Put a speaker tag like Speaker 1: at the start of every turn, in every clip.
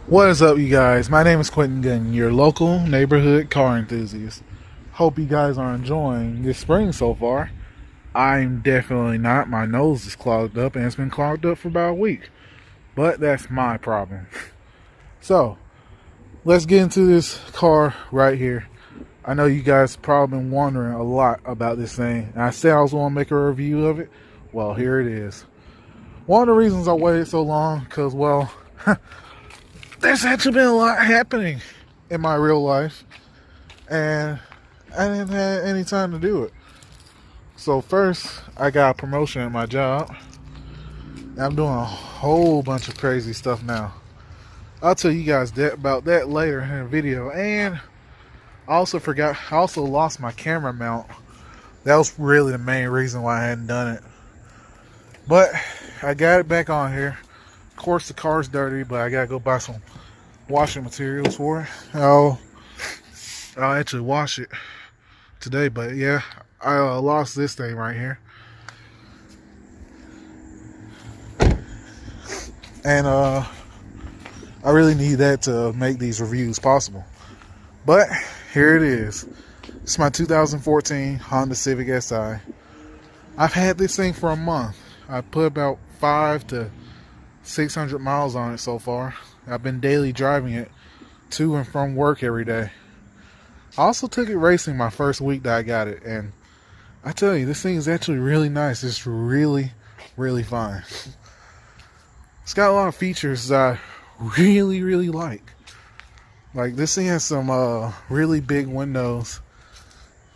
Speaker 1: What is up, you guys? My name is Quentin Gunn, your local neighborhood car enthusiast. Hope you guys are enjoying this spring so far. I'm definitely not. My nose is clogged up, and it's been clogged up for about a week. But that's my problem. So, let's get into this car right here. I know you guys probably been wondering a lot about this thing. And I said I was going to make a review of it. Well, here it is. One of the reasons I waited so long, because, well... there's actually been a lot happening in my real life, and I didn't have any time to do it. So first, I got a promotion at my job. I'm doing a whole bunch of crazy stuff now. I'll tell you guys about that later in the video. And I also lost my camera mount. That was really the main reason why I hadn't done it. But I got it back on here. Of course, the car's dirty, but I gotta go buy some washing materials for it. I'll actually wash it today, but yeah, I lost this thing right here, and I really need that to make these reviews possible. But here it is. It's my 2014 Honda Civic Si. I've had this thing for a month. I put about 500 to 600 miles on it so far. I've been daily driving it to and from work every day. I also took it racing my first week that I got it, and I tell you, this thing is actually really nice. It's really, really fun. It's got a lot of features that I really, really like. Like, this thing has some really big windows,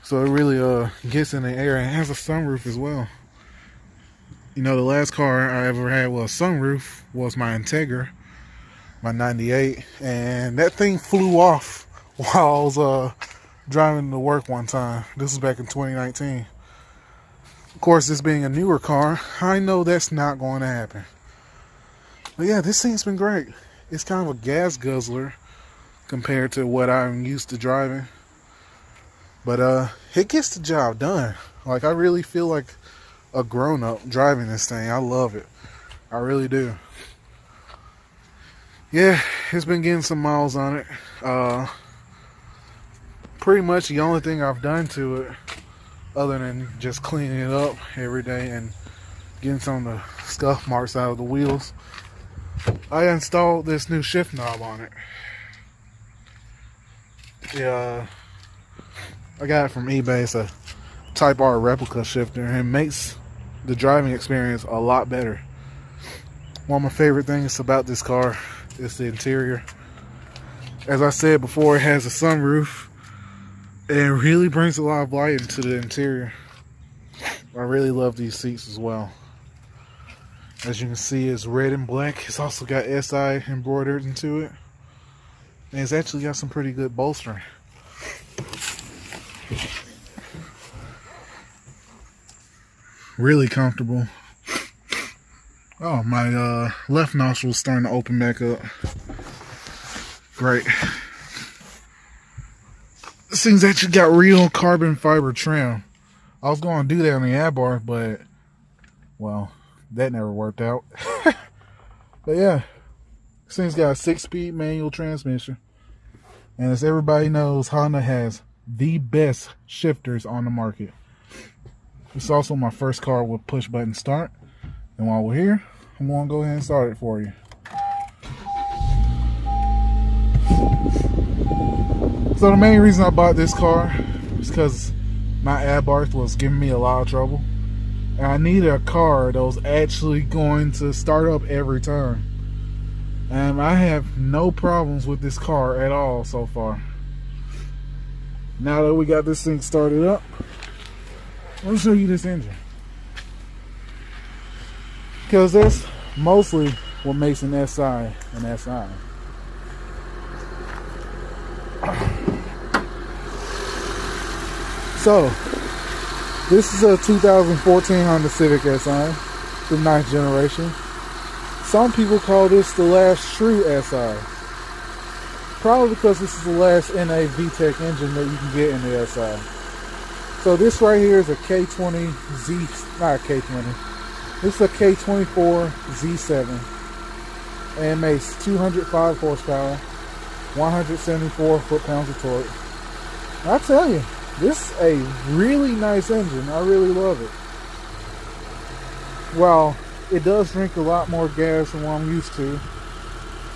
Speaker 1: so it really gets in the air, and it has a sunroof as well. You know, the last car I ever had with a sunroof was my Integra, my 98, and that thing flew off while I was driving to work one time. This was back in 2019. Of course, this being a newer car, I know that's not going to happen. But yeah, this thing's been great. It's kind of a gas guzzler compared to what I'm used to driving. But it gets the job done. Like, I really feel like a grown-up driving this thing. I love it. I really do. Yeah, it's been getting some miles on it. Pretty much the only thing I've done to it, other than just cleaning it up every day and getting some of the scuff marks out of the wheels, I installed this new shift knob on it. Yeah, I got it from eBay. It's a Type R replica shifter, and it makes the driving experience a lot better. One of my favorite things about this car is the interior. As I said before, it has a sunroof, and it really brings a lot of light into the interior. I really love these seats as well. As you can see, it's red and black. It's also got SI embroidered into it, and it's actually got some pretty good bolstering. Really comfortable. Oh, my left nostril's starting to open back up. Great. This thing's actually got real carbon fiber trim. I was going to do that on the ad bar, but, well, that never worked out. But yeah, this thing's got a 6-speed manual transmission. And as everybody knows, Honda has the best shifters on the market. It's also my first car with push button start. And while we're here, I'm going to go ahead and start it for you. So the main reason I bought this car is because my Abarth was giving me a lot of trouble. And I needed a car that was actually going to start up every time. And I have no problems with this car at all so far. Now that we got this thing started up, let me show you this engine. Because that's mostly what makes an SI an SI. So, this is a 2014 Honda Civic Si, the 9th generation. Some people call this the last true SI. Probably because this is the last NA VTEC engine that you can get in the SI. So this right here is a K20Z, not a K20. This is a K24 Z7. and it makes 205 horsepower, 174 foot-pounds of torque. I tell you, this is a really nice engine. I really love it. Well, it does drink a lot more gas than what I'm used to,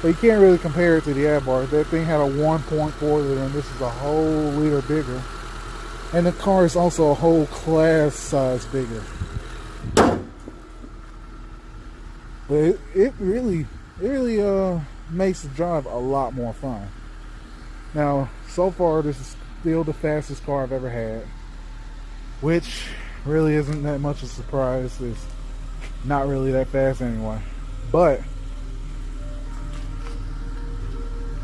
Speaker 1: but you can't really compare it to the Abarth. That thing had a 1.4 liter, and this is a whole liter bigger. And the car is also a whole class size bigger. But it really makes the drive a lot more fun. Now, so far, this is still the fastest car I've ever had, which really isn't that much of a surprise. It's not really that fast anyway. But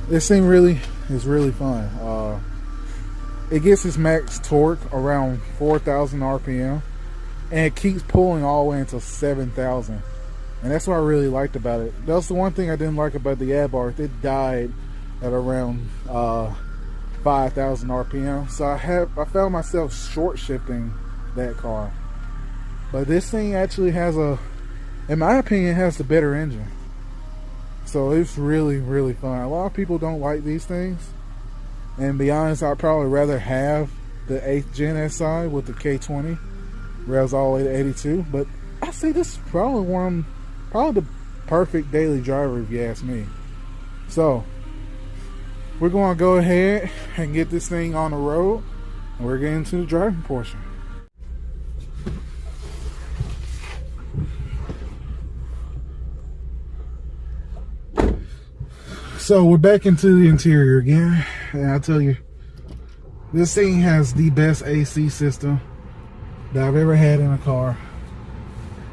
Speaker 1: this thing really is really fun. It gets its max torque around 4,000 RPM, and it keeps pulling all the way until 7,000. And that's what I really liked about it. That's the one thing I didn't like about the Abarth. It died at around 5,000 RPM. So I found myself short shifting that car. But this thing actually has in my opinion, has the better engine. So it's really, really fun. A lot of people don't like these things. And to be honest, I'd probably rather have the 8th gen SI with the K20 revs all the way to 82. But I say this is probably the perfect daily driver if you ask me. So we're going to go ahead and get this thing on the road, and we're getting to the driving portion. So we're back into the interior again, and I tell you, this thing has the best AC system that I've ever had in a car.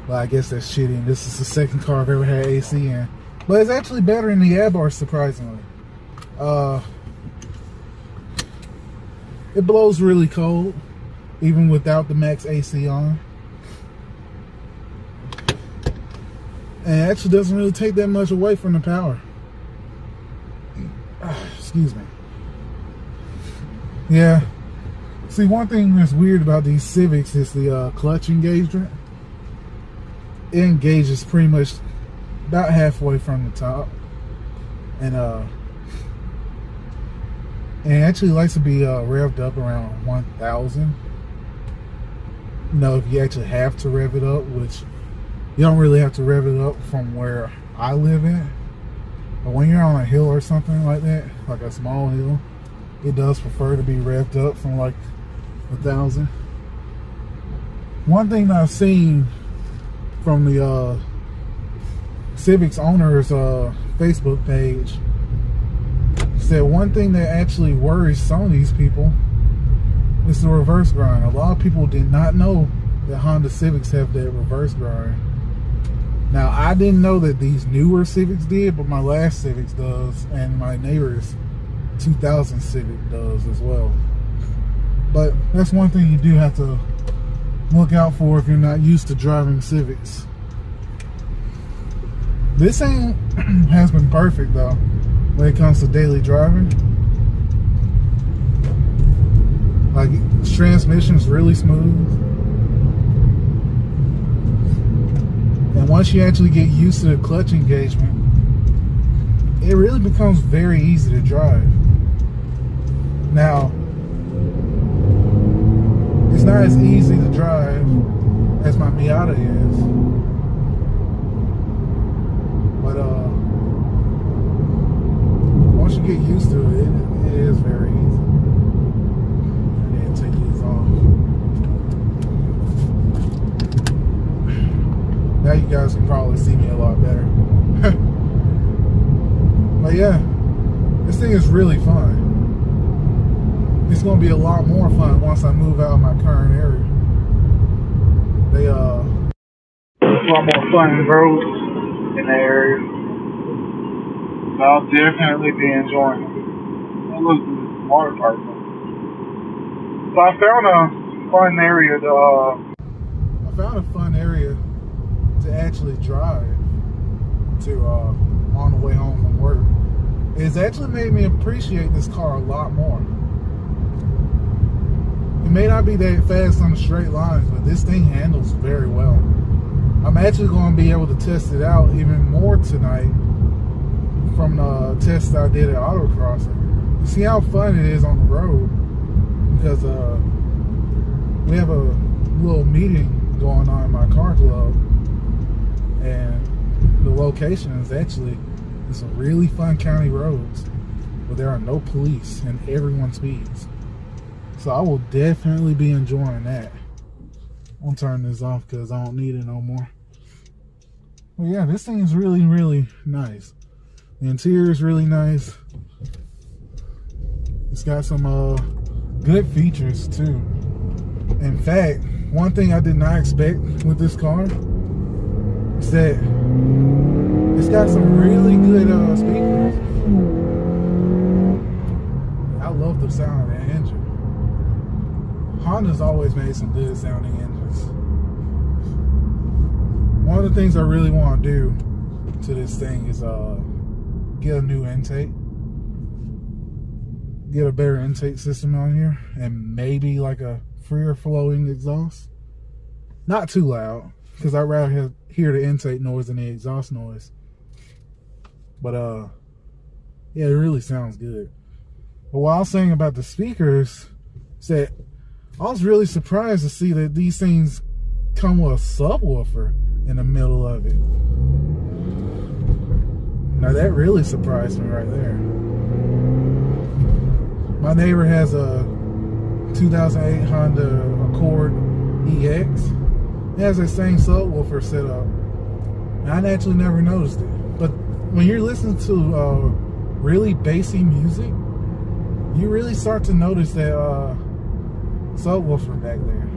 Speaker 1: Well, I guess that's shitty. This is the second car I've ever had AC in, but it's actually better than the Abarth, surprisingly. It blows really cold, even without the max AC on. And it actually doesn't really take that much away from the power. Excuse me. Yeah. See, one thing that's weird about these Civics is the clutch engagement. It engages pretty much about halfway from the top. And it actually likes to be revved up around 1,000. You know, if you actually have to rev it up, which you don't really have to rev it up from where I live in. But when you're on a hill or something like that, like a small hill, it does prefer to be revved up from like 1,000. One thing that I've seen from the Civic's owner's Facebook page said one thing that actually worries some of these people is the reverse grind. A lot of people did not know that Honda Civics have that reverse grind. Now, I didn't know that these newer Civics did, but my last Civics does, and my neighbor's 2000 Civic does as well. But that's one thing you do have to look out for if you're not used to driving Civics. This thing has been perfect though when it comes to daily driving. Like, its transmission is really smooth. And once you actually get used to the clutch engagement, it really becomes very easy to drive. Now, it's not as easy to drive as my Miata is. But once you get used to it, it is very easy. And then take these off. Now you guys can probably see me a lot better. But yeah, this thing is really fun. It's going to be a lot more fun once I move out of my current area. A lot more fun roads in the area. So I'll definitely be enjoying it. I'll look at the water park. So I found a fun area to actually drive to on the way home from work. It's actually made me appreciate this car a lot more. It may not be that fast on the straight lines, but this thing handles very well. I'm actually going to be able to test it out even more tonight from the test I did at autocrossing. You see how fun it is on the road, because we have a little meeting going on in my car club, and the location is actually some really fun county roads where there are no police and everyone speeds. So I will definitely be enjoying that. I'll turn this off because I don't need it no more. Well, yeah, this thing is really, really nice. The interior is really nice. It's got some good features too. In fact, one thing I did not expect with this car is that it's got some really good speakers. I love the sound of that engine. Honda's always made some good sounding engines. One of the things I really want to do to this thing is get a new intake. Get a better intake system on here, and maybe like a freer flowing exhaust. Not too loud, because I'd rather hear the intake noise than the exhaust noise. But yeah, it really sounds good. But what I was saying about the speakers is that I was really surprised to see that these things come with a subwoofer in the middle of it. Now that really surprised me right there. My neighbor has a 2008 Honda Accord EX. It has that same subwoofer set up. And I actually never noticed it. But when you're listening to really bassy music, you really start to notice that subwoofer back there.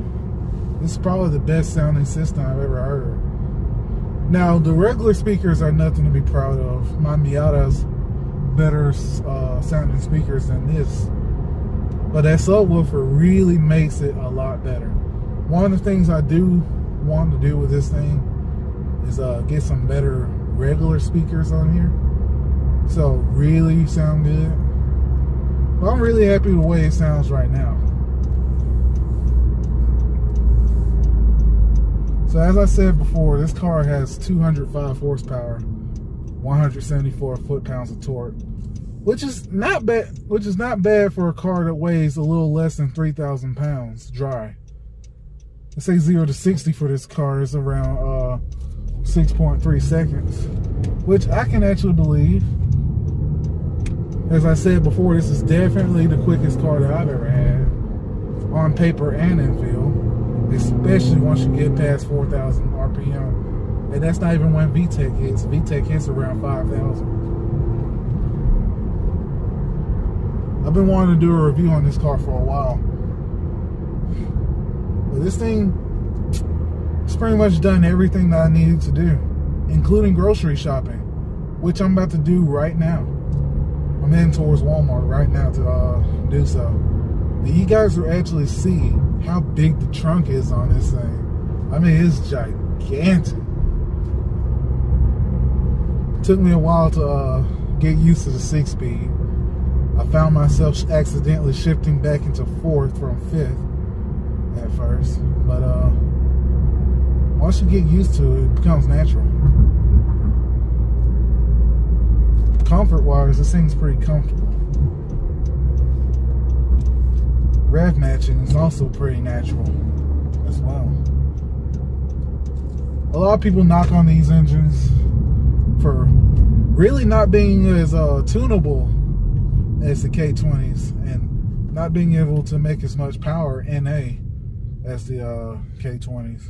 Speaker 1: This is probably the best sounding system I've ever heard. Now, the regular speakers are nothing to be proud of. My Miata's better sounding speakers than this. But that subwoofer really makes it a lot better. One of the things I do want to do with this thing is get some better regular speakers on here. So really sound good. But I'm really happy with the way it sounds right now. So as I said before, this car has 205 horsepower, 174 foot-pounds of torque, which is not bad. Which is not bad for a car that weighs a little less than 3,000 pounds dry. Let's say 0 to 60 for this car is around 6.3 seconds, which I can actually believe. As I said before, this is definitely the quickest car that I've ever had, on paper and in field. Especially once you get past 4,000 RPM. And that's not even when VTEC hits. VTEC hits around 5,000. I've been wanting to do a review on this car for a while. But this thing has pretty much done everything that I needed to do, including grocery shopping, which I'm about to do right now. I'm heading towards Walmart right now to do so. And you guys will actually see how big the trunk is on this thing. I mean, it's gigantic. It took me a while to get used to the 6-speed. I found myself accidentally shifting back into 4th from 5th at first. But once you get used to it, it becomes natural. Comfort-wise, this thing's pretty comfortable. Rev matching is also pretty natural as well. A lot of people knock on these engines for really not being as tunable as the K20s and not being able to make as much power NA as the K20s.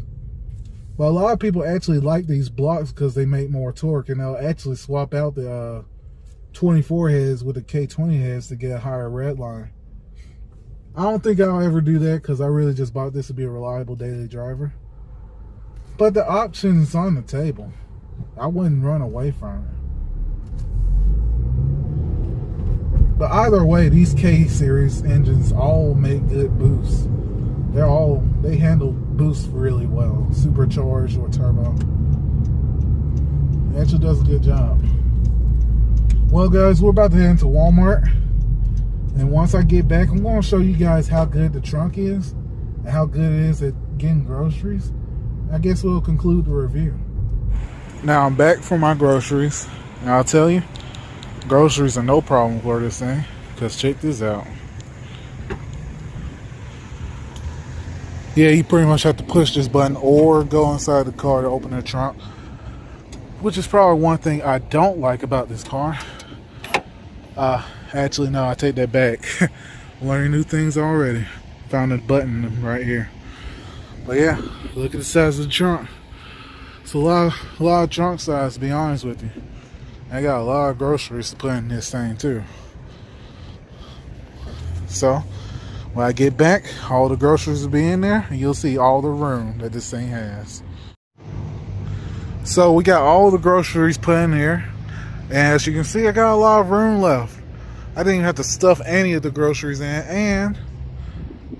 Speaker 1: But a lot of people actually like these blocks because they make more torque, and they'll actually swap out the 24 heads with the K20 heads to get a higher red line. I don't think I'll ever do that because I really just bought this to be a reliable daily driver. But the option's on the table. I wouldn't run away from it. But either way, these K-series engines all make good boosts. They handle boosts really well, supercharged or turbo. It actually does a good job. Well, guys, we're about to head into Walmart. And once I get back, I'm going to show you guys how good the trunk is and how good it is at getting groceries. I guess we'll conclude the review. Now I'm back for my groceries. And I'll tell you, Groceries are no problem for this thing, because check this out. Yeah, you pretty much have to push this button or go inside the car to open the trunk, which is probably one thing I don't like about this car. Actually, no, I take that back. Learning new things already. Found a button right here. But yeah, look at the size of the trunk. It's a lot of trunk size, to be honest with you. I got a lot of groceries to put in this thing too. So when I get back, all the groceries will be in there, and you'll see all the room that this thing has. So we got all the groceries put in here, and as you can see, I got a lot of room left. I didn't even have to stuff any of the groceries in, and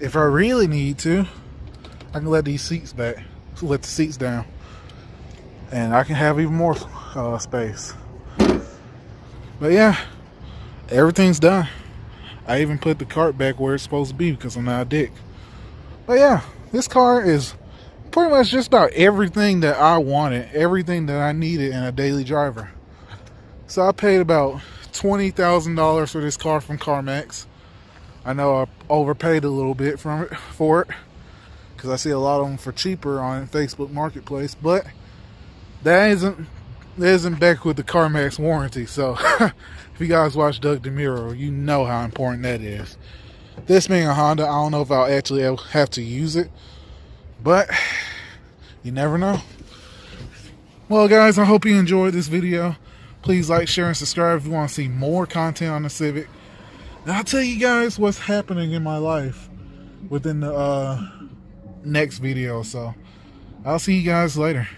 Speaker 1: if I really need to, I can let these seats back, let the seats down, and I can have even more space. But yeah, everything's done. I even put the cart back where it's supposed to be because I'm not a dick. But yeah, this car is pretty much just about everything that I wanted, everything that I needed in a daily driver. So I paid about $20,000 for this car from CarMax. I know I overpaid a little bit for it because I see a lot of them for cheaper on Facebook Marketplace, but that isn't back with the CarMax warranty. So if you guys watch Doug DeMuro, you know how important that is. This being a Honda, I don't know if I'll actually have to use it, but you never know. Well guys, I hope you enjoyed this video. Please like, share, and subscribe if you want to see more content on the Civic. And I'll tell you guys what's happening in my life within the next video. So I'll see you guys later.